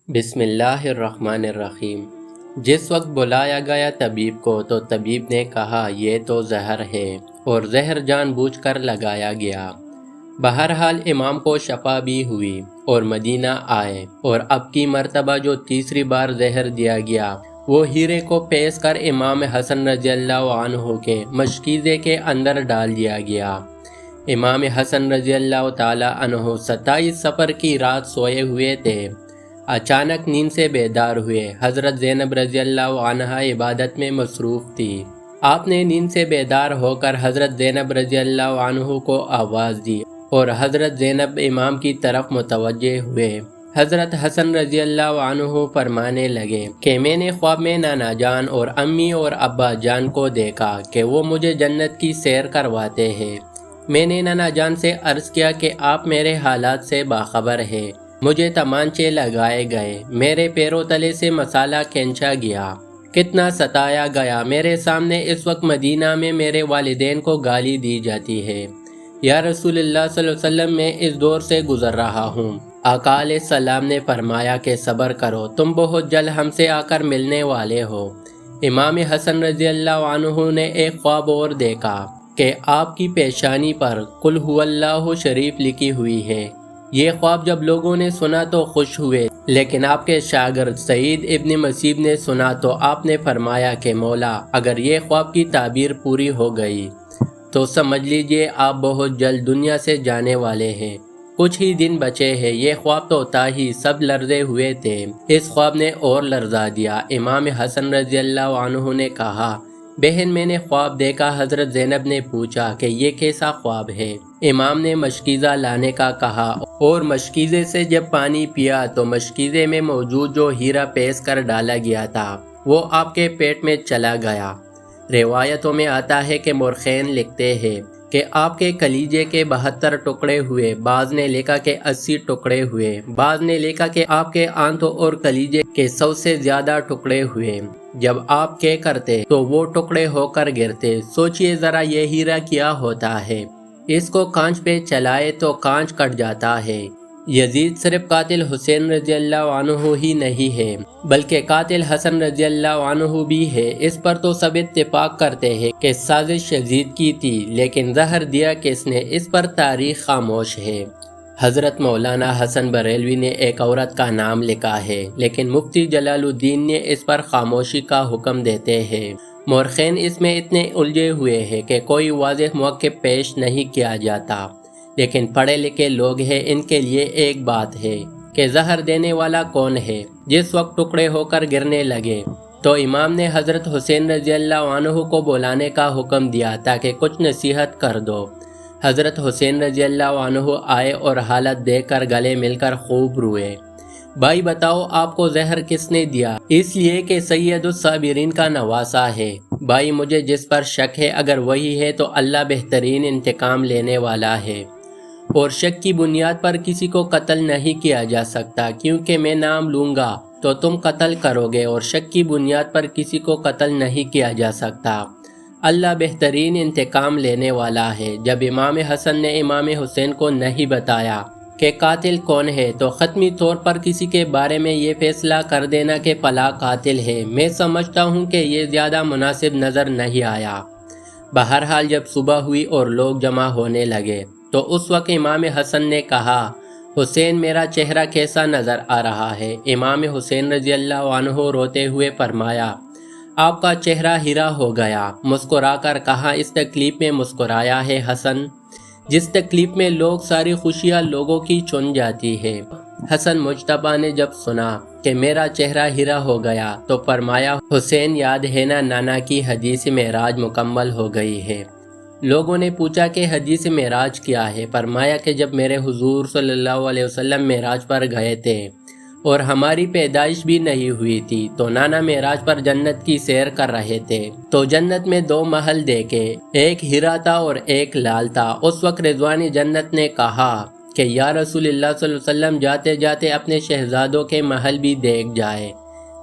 بسم اللہ الرحمن الرحیم۔ جس وقت بلایا گیا طبیب کو تو طبیب نے کہا یہ تو زہر ہے اور زہر جان بوجھ کر لگایا گیا۔ بہرحال امام کو شفا بھی ہوئی اور مدینہ آئے، اور اب کی مرتبہ جو تیسری بار زہر دیا گیا وہ ہیرے کو پیس کر امام حسن رضی اللہ عنہ کے مشکیزے کے اندر ڈال دیا گیا۔ امام حسن رضی اللہ تعالی عنہ 27 سفر کی رات سوئے ہوئے تھے۔ اچانک نیند سے بیدار ہوئے۔ حضرت زینب رضی اللہ عنہ عبادت میں مصروف تھی۔ آپ نے نیند سے بیدار ہو کر حضرت زینب رضی اللہ عنہ کو آواز دی اور حضرت زینب امام کی طرف متوجہ ہوئے۔ حضرت حسن رضی اللہ عنہ فرمانے لگے کہ میں نے خواب میں نانا جان اور امی اور ابا جان کو دیکھا کہ وہ مجھے جنت کی سیر کرواتے ہیں۔ میں نے نانا جان سے عرض کیا کہ آپ میرے حالات سے باخبر ہیں۔ مجھے تمانچے لگائے گئے، میرے پیروں تلے سے مسالہ کھینچا گیا، کتنا ستایا گیا۔ میرے سامنے اس وقت مدینہ میں میرے والدین کو گالی دی جاتی ہے۔ یا رسول اللہ صلی اللہ علیہ وسلم، میں اس دور سے گزر رہا ہوں۔ آقا علیہ السلام نے فرمایا کہ صبر کرو، تم بہت جلد ہم سے آ کر ملنے والے ہو۔ امام حسن رضی اللہ عنہ نے ایک خواب اور دیکھا کہ آپ کی پیشانی پر قل هو اللہ شریف لکھی ہوئی ہے۔ یہ خواب جب لوگوں نے سنا تو خوش ہوئے، لیکن آپ کے شاگرد سعید ابن مسیب نے سنا تو آپ نے فرمایا کہ مولا، اگر یہ خواب کی تعبیر پوری ہو گئی تو سمجھ لیجئے آپ بہت جلد دنیا سے جانے والے ہیں، کچھ ہی دن بچے ہیں۔ یہ خواب تو تھا ہی، سب لرزے ہوئے تھے۔ اس خواب نے اور لرزا دیا۔ امام حسن رضی اللہ عنہ نے کہا، بہن میں نے خواب دیکھا۔ حضرت زینب نے پوچھا کہ یہ کیسا خواب ہے؟ امام نے مشکیزہ لانے کا کہا، اور مشکیزے سے جب پانی پیا تو مشکیزے میں موجود جو ہیرا پیس کر ڈالا گیا تھا وہ آپ کے پیٹ میں چلا گیا۔ روایتوں میں آتا ہے کہ مورخین لکھتے ہیں کہ آپ کے کلیجے کے 72 ٹکڑے ہوئے، بعض نے لکھا کہ 80 ٹکڑے ہوئے، بعض نے لکھا کہ آپ کے آنتوں اور کلیجے کے 100 سے زیادہ ٹکڑے ہوئے۔ جب آپ کے کرتے تو وہ ٹکڑے ہو کر گرتے۔ سوچئے ذرا یہ ہیرا کیا ہوتا ہے، اس کو کانچ پہ چلائے تو کانچ کٹ جاتا ہے۔ یزید صرف قاتل حسین رضی اللہ عنہ ہی نہیں ہے بلکہ قاتل حسن رضی اللہ عنہ بھی ہے۔ اس پر تو سب اتفاق کرتے ہیں کہ سازش یزید کی تھی، لیکن زہر دیا کس نے، اس پر تاریخ خاموش ہے۔ حضرت مولانا حسن بریلوی نے ایک عورت کا نام لکھا ہے، لیکن مفتی جلال الدین نے اس پر خاموشی کا حکم دیتے ہیں۔ مورخین اس میں اتنے الجھے ہوئے ہیں کہ کوئی واضح موقف پیش نہیں کیا جاتا، لیکن پڑھے لکھے لوگ ہیں، ان کے لیے ایک بات ہے کہ زہر دینے والا کون ہے۔ جس وقت ٹکڑے ہو کر گرنے لگے تو امام نے حضرت حسین رضی اللہ عنہ کو بلانے کا حکم دیا تاکہ کچھ نصیحت کر دو۔ حضرت حسین رضی اللہ عنہ آئے اور حالت دیکھ کر گلے مل کر خوب روئے۔ بھائی بتاؤ آپ کو زہر کس نے دیا؟ اس لیے کہ سید الصابرین کا نواسا ہے۔ بھائی مجھے جس پر شک ہے اگر وہی ہے تو اللہ بہترین انتقام لینے والا ہے، اور شک کی بنیاد پر کسی کو قتل نہیں کیا جا سکتا، کیونکہ میں نام لوں گا تو تم قتل کرو گے، اور شک کی بنیاد پر کسی کو قتل نہیں کیا جا سکتا۔ اللہ بہترین انتقام لینے والا ہے۔ جب امام حسن نے امام حسین کو نہیں بتایا کہ قاتل کون ہے تو حتمی طور پر کسی کے بارے میں یہ فیصلہ کر دینا کہ فلاں قاتل ہے، میں سمجھتا ہوں کہ یہ زیادہ مناسب نظر نہیں آیا۔ بہرحال جب صبح ہوئی اور لوگ جمع ہونے لگے تو اس وقت امام حسن نے کہا، حسین میرا چہرہ کیسا نظر آ رہا ہے؟ امام حسین رضی اللہ عنہ روتے ہوئے فرمایا، آپ کا چہرہ ہیرا ہو گیا۔ مسکرا کر کہا، اس تکلیف میں مسکرایا ہے حسن، جس تکلیف میں لوگ ساری خوشیاں لوگوں کی چن جاتی ہے۔ حسن مجتبیٰ نے جب سنا کہ میرا چہرہ ہیرا ہو گیا تو فرمایا، حسین یاد ہے نا نانا کی حدیث معراج مکمل ہو گئی ہے۔ لوگوں نے پوچھا کہ حدیث معراج کیا ہے؟ فرمایا کہ جب میرے حضور صلی اللہ علیہ وسلم معراج پر گئے تھے اور ہماری پیدائش بھی نہیں ہوئی تھی تو نانا معراج پر جنت کی سیر کر رہے تھے تو جنت میں 2 محل دیکھے، ایک ہیرا تھا اور ایک لال تھا۔ اس وقت رضوان جنت نے کہا کہ یا رسول اللہ صلی اللہ علیہ وسلم، جاتے جاتے اپنے شہزادوں کے محل بھی دیکھ جائے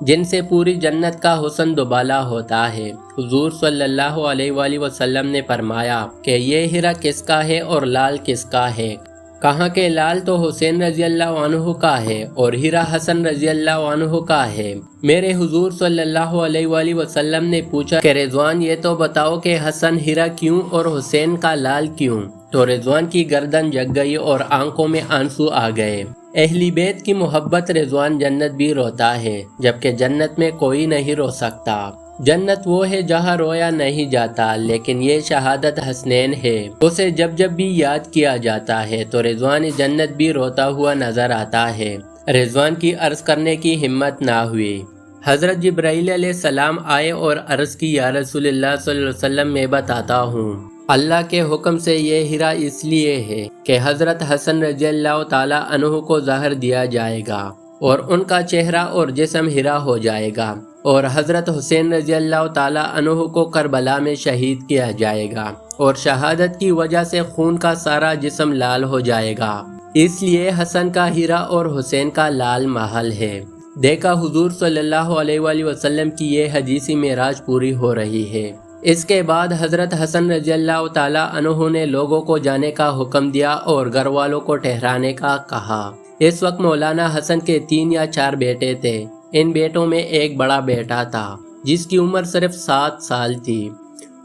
جن سے پوری جنت کا حسن دوبالا ہوتا ہے۔ حضور صلی اللہ علیہ وآلہ وسلم نے فرمایا کہ یہ ہیرا کس کا ہے اور لال کس کا ہے؟ کہا کہ لال تو حسین رضی اللہ عنہ کا ہے اور ہیرا حسن رضی اللہ عنہ کا ہے۔ میرے حضور صلی اللہ علیہ وآلہ وسلم نے پوچھا کہ رضوان یہ تو بتاؤ کہ حسن ہیرا کیوں اور حسین کا لال کیوں؟ تو رضوان کی گردن جھک گئی اور آنکھوں میں آنسو آ گئے۔ اہل بیت کی محبت رضوان جنت بھی روتا ہے، جبکہ جنت میں کوئی نہیں رو سکتا۔ جنت وہ ہے جہاں رویا نہیں جاتا، لیکن یہ شہادت حسنین ہے، اسے جب جب بھی یاد کیا جاتا ہے تو رضوان جنت بھی روتا ہوا نظر آتا ہے۔ رضوان کی عرض کرنے کی ہمت نہ ہوئی۔ حضرت جبرائیل علیہ السلام آئے اور عرض کی، یا رسول اللہ صلی اللہ علیہ وسلم میں بتاتا ہوں، اللہ کے حکم سے یہ ہیرا اس لیے ہے کہ حضرت حسن رضی اللہ تعالیٰ عنہ کو زہر دیا جائے گا اور ان کا چہرہ اور جسم ہیرا ہو جائے گا، اور حضرت حسین رضی اللہ تعالیٰ عنہ کو کربلا میں شہید کیا جائے گا اور شہادت کی وجہ سے خون کا سارا جسم لال ہو جائے گا، اس لیے حسن کا ہیرا اور حسین کا لال محل ہے۔ دیکھا حضور صلی اللہ علیہ وآلہ وسلم کی یہ حدیثی معراج پوری ہو رہی ہے۔ اس کے بعد حضرت حسن رضی اللہ تعالیٰ عنہ نے لوگوں کو جانے کا حکم دیا اور گھر والوں کو ٹھہرانے کا کہا۔ اس وقت مولانا حسن کے 3 یا 4 بیٹے تھے۔ ان بیٹوں میں ایک بڑا بیٹا تھا جس کی عمر صرف 7 سال تھی۔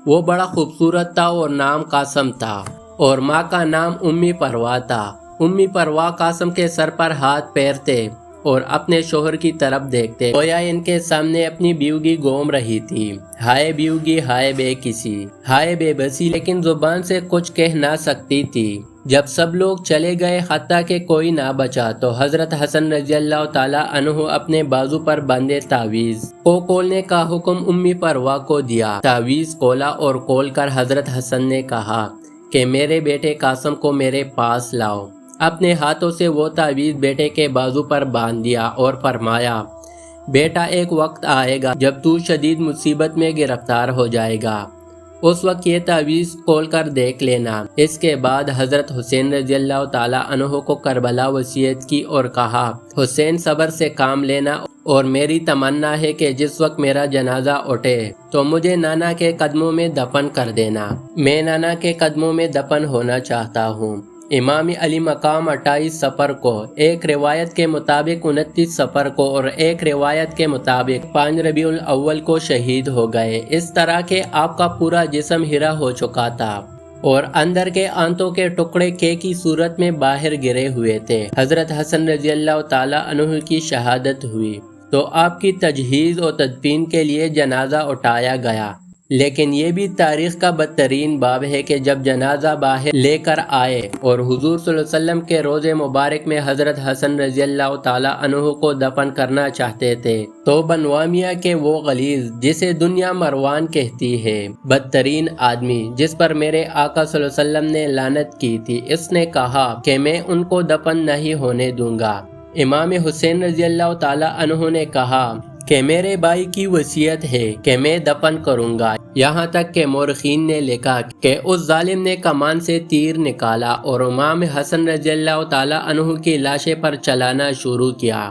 وہ بڑا خوبصورت تھا اور نام قاسم تھا، اور ماں کا نام امی پروا تھا۔ امی پروا قاسم کے سر پر ہاتھ پیر تھے اور اپنے شوہر کی طرف دیکھتے گویا ان کے سامنے اپنی بیوگی گھوم رہی تھی۔ ہائے بیوگی، ہائے بے کسی، ہائے بے بسی، لیکن زبان سے کچھ کہہ نہ سکتی تھی۔ جب سب لوگ چلے گئے حتیٰ کہ کوئی نہ بچا تو حضرت حسن رضی اللہ تعالیٰ عنہ اپنے بازو پر باندھے تعویذ کو کھولنے کا حکم امی پروا کو دیا۔ تعویذ کھولا اور کھول کر حضرت حسن نے کہا کہ میرے بیٹے قاسم کو میرے پاس لاؤ۔ اپنے ہاتھوں سے وہ تعویذ بیٹے کے بازو پر باندھ دیا اور فرمایا، بیٹا ایک وقت آئے گا جب تو شدید مصیبت میں گرفتار ہو جائے گا، اس وقت یہ تعویذ کھول کر دیکھ لینا۔ اس کے بعد حضرت حسین رضی اللہ تعالیٰ عنہ کو کربلا وصیت کی اور کہا، حسین صبر سے کام لینا، اور میری تمنا ہے کہ جس وقت میرا جنازہ اٹھے تو مجھے نانا کے قدموں میں دفن کر دینا۔ میں نانا کے قدموں میں دفن ہونا چاہتا ہوں۔ امام علی مقام 28 صفر کو، ایک روایت کے مطابق 29 صفر کو اور ایک روایت کے مطابق 5 ربیع الاول کو شہید ہو گئے۔ اس طرح کہ آپ کا پورا جسم ہیرا ہو چکا تھا اور اندر کے آنتوں کے ٹکڑے کی صورت میں باہر گرے ہوئے تھے۔ حضرت حسن رضی اللہ تعالیٰ عنہ کی شہادت ہوئی تو آپ کی تجہیز و تدفین کے لیے جنازہ اٹھایا گیا، لیکن یہ بھی تاریخ کا بدترین باب ہے کہ جب جنازہ باہر لے کر آئے اور حضور صلی اللہ علیہ وسلم کے روضے مبارک میں حضرت حسن رضی اللہ تعالیٰ عنہ کو دفن کرنا چاہتے تھے تو بنوامیہ کے وہ غلیظ جسے دنیا مروان کہتی ہے، بدترین آدمی جس پر میرے آقا صلی اللہ علیہ وسلم نے لعنت کی تھی، اس نے کہا کہ میں ان کو دفن نہیں ہونے دوں گا۔ امام حسین رضی اللہ تعالیٰ عنہ نے کہا کہ میرے بھائی کی وصیت ہے کہ میں دفن کروں گا، یہاں تک کہ مورخین نے لکھا کہ اس ظالم نے کمان سے تیر نکالا اور امام حسن رضی اللہ تعالیٰ عنہ کی لاشیں پر چلانا شروع کیا۔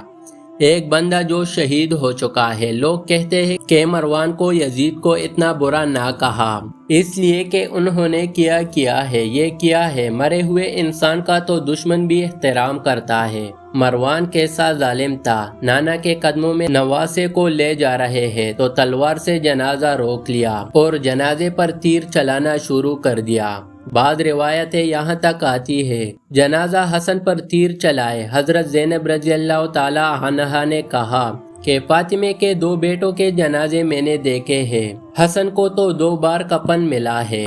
ایک بندہ جو شہید ہو چکا ہے، لوگ کہتے ہیں کہ مروان کو یزید کو اتنا برا نہ کہا اس لیے کہ انہوں نے کیا ہے، یہ کیا ہے۔ مرے ہوئے انسان کا تو دشمن بھی احترام کرتا ہے۔ مروان کیسا ظالم تھا، نانا کے قدموں میں نواسے کو لے جا رہے ہیں تو تلوار سے جنازہ روک لیا اور جنازے پر تیر چلانا شروع کر دیا۔ بعض روایتیں یہاں تک آتی ہے جنازہ حسن پر تیر چلائے۔ حضرت زینب رضی اللہ تعالی عنہا نے کہا کہ فاطمے کے 2 بیٹوں کے جنازے میں نے دیکھے ہیں، حسن کو تو 2 بار کفن ملا ہے،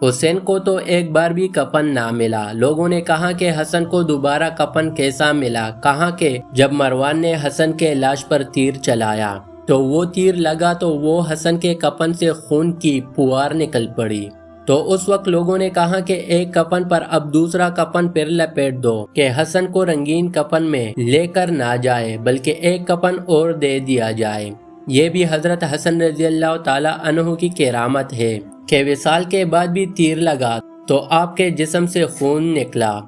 حسین کو تو 1 بار بھی کفن نہ ملا۔ لوگوں نے کہا کہ حسن کو دوبارہ کفن کیسا ملا؟ کہا کہ جب مروان نے حسن کے لاش پر تیر چلایا تو وہ تیر لگا تو وہ حسن کے کفن سے خون کی پھوار نکل پڑی، تو اس وقت لوگوں نے کہا کہ ایک کفن پر اب دوسرا کفن پھر لپیٹ دو کہ حسن کو رنگین کفن میں لے کر نہ جائے بلکہ ایک کفن اور دے دیا جائے۔ یہ بھی حضرت حسن رضی اللہ تعالی عنہ کی کرامت ہے کہ وصال کے بعد بھی تیر لگا تو آپ کے جسم سے خون نکلا۔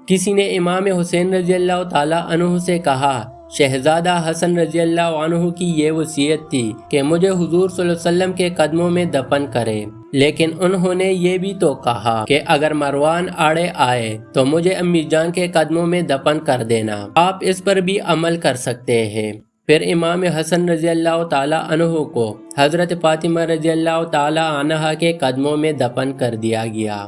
کسی نے امام حسین رضی اللہ تعالی عنہ سے کہا، شہزادہ حسن رضی اللہ عنہ کی یہ وصیت تھی کہ مجھے حضور صلی اللہ علیہ وسلم کے قدموں میں دفن کرے۔ لیکن انہوں نے یہ بھی تو کہا کہ اگر مروان آڑے آئے تو مجھے امی جان کے قدموں میں دفن کر دینا، آپ اس پر بھی عمل کر سکتے ہیں۔ پھر امام حسن رضی اللہ تعالیٰ عنہ کو حضرت فاطمہ رضی اللہ تعالیٰ عنہا کے قدموں میں دفن کر دیا گیا۔